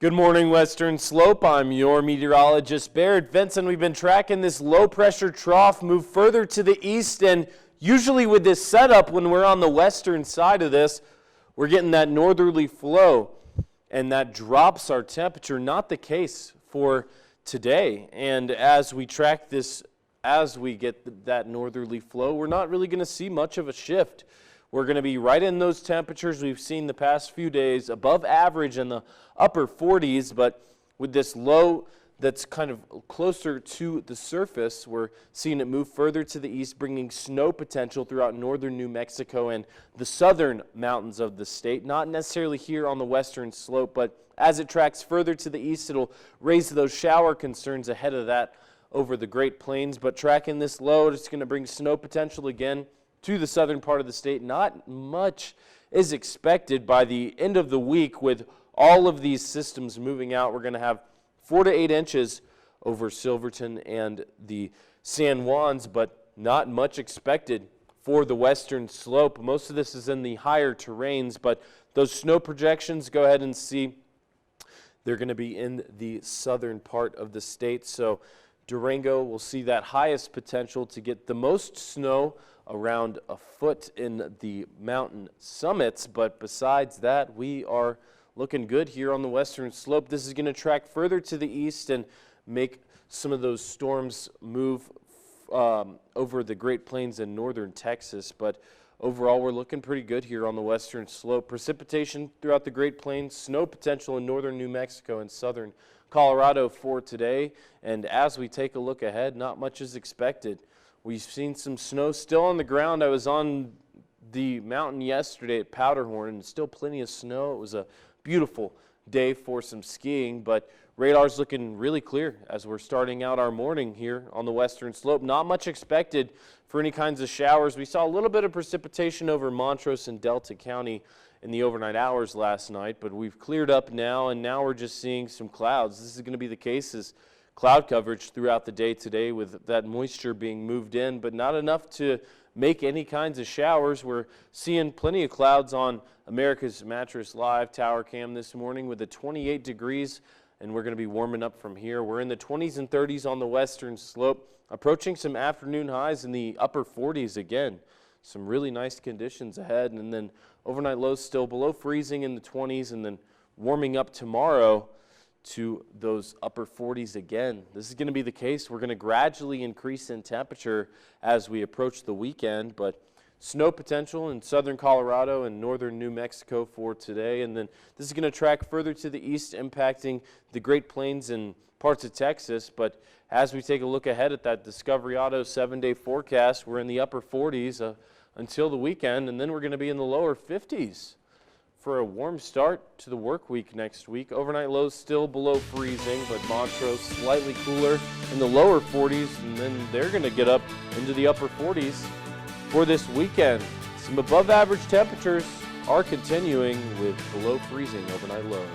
Good morning, Western Slope. I'm your meteorologist, Barrett Vinson. We've been tracking this low-pressure trough move further to the east, and usually with this setup, when we're on the western side of this, we're getting that northerly flow, and that drops our temperature. Not the case for today. And as we track this, as we get that northerly flow, we're not really going to see much of a shift. We're going to be right in those temperatures we've seen the past few days, above average in the upper 40s, but with this low that's kind of closer to the surface, we're seeing it move further to the east, bringing snow potential throughout northern New Mexico and the southern mountains of the state. Not necessarily here on the western slope, but as it tracks further to the east, it'll raise those shower concerns ahead of that over the Great Plains. But tracking this low, it's going to bring snow potential again to the southern part of the state. Not much is expected by the end of the week. With all of these systems moving out, we're going to have 4 to 8 inches over Silverton and the San Juans, but not much expected for the western slope. Most of this is in the higher terrains, but those snow projections, go ahead and see, they're going to be in the southern part of the state. So Durango will see that highest potential to get the most snow, around a foot in the mountain summits. But besides that, we are looking good here on the western slope. This is going to track further to the east and make some of those storms move over the Great Plains in northern Texas. But overall, we're looking pretty good here on the western slope. Precipitation throughout the Great Plains, snow potential in northern New Mexico and southern Colorado for today. And as we take a look ahead, not much is expected. We've seen some snow still on the ground. I was on the mountain yesterday at Powderhorn, and still plenty of snow. It was a beautiful day for some skiing, but radar's looking really clear as we're starting out our morning here on the western slope. Not much expected for any kinds of showers. We saw a little bit of precipitation over Montrose and Delta County in the overnight hours last night, but we've cleared up now, and now we're just seeing some clouds. This is going to be the case as cloud coverage throughout the day today, with that moisture being moved in, but not enough to make any kinds of showers. We're seeing plenty of clouds on America's Mattress Live tower cam this morning with the 28 degrees, and we're going to be warming up from here. We're in the 20s and 30s on the western slope, approaching some afternoon highs in the upper 40s again. Some really nice conditions ahead, and then overnight lows still below freezing in the 20s, and then warming up tomorrow to those upper 40s again. This is going to be the case. We're going to gradually increase in temperature as we approach the weekend, but snow potential in southern Colorado and northern New Mexico for today. And then this is going to track further to the east, impacting the Great Plains and parts of Texas. But as we take a look ahead at that Discovery Auto 7-day forecast, we're in the upper 40s until the weekend, and then we're going to be in the lower 50s. For a warm start to the work week next week. Overnight lows still below freezing, but Montrose slightly cooler in the lower 40s, and then they're going to get up into the upper 40s for this weekend. Some above average temperatures are continuing with below freezing overnight lows.